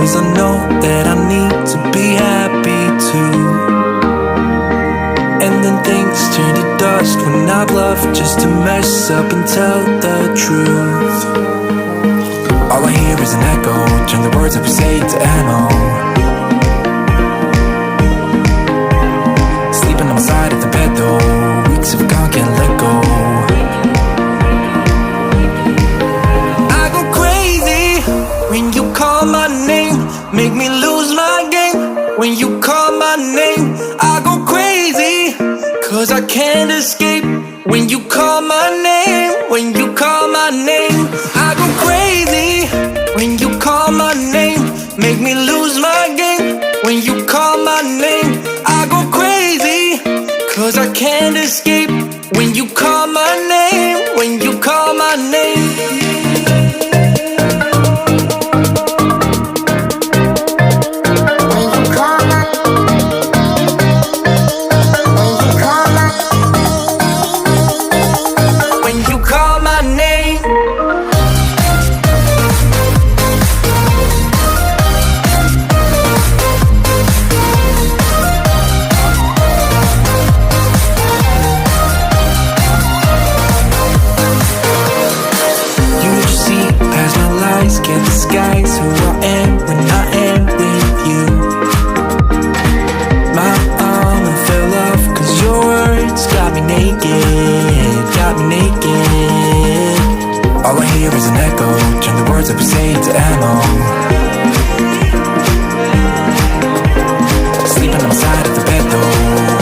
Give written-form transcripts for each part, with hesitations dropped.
'cause I know that I need to be happy too. And then things turn to dust when I'd love just to mess up and tell the truth. All I hear is an echo, turn the words that we say to ammo. Sleeping on the side of the bed though, weeks have gone, can't let go. I go crazy when you call my name, make me lose my game. When you call my name, I go crazy, 'cause I can't escape. When you call my name, when you call my name, I go crazy. When you call my name, make me lose my game. When you call my name, I go crazy, 'cause I can't escape. When you call my name, when you call my name. Can't disguise who I am when I am with you. My armor fell off 'cause your words got me naked, got me naked. All I hear is an echo, turn the words that we say to ammo. Sleeping on the side of the bed though,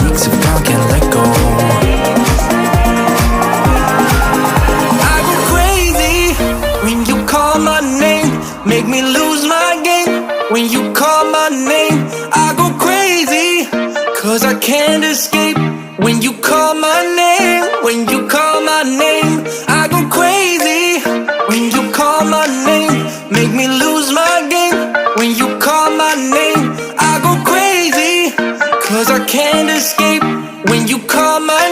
weeks have gone, can't let go. I go crazy when you call my name, make me lose my game. When you call my name, I go crazy, 'cause I can't escape. When you call my name, when you call my name, I go crazy. When you call my name, make me lose my game. When you call my name, I go crazy, 'cause I can't escape. When you call my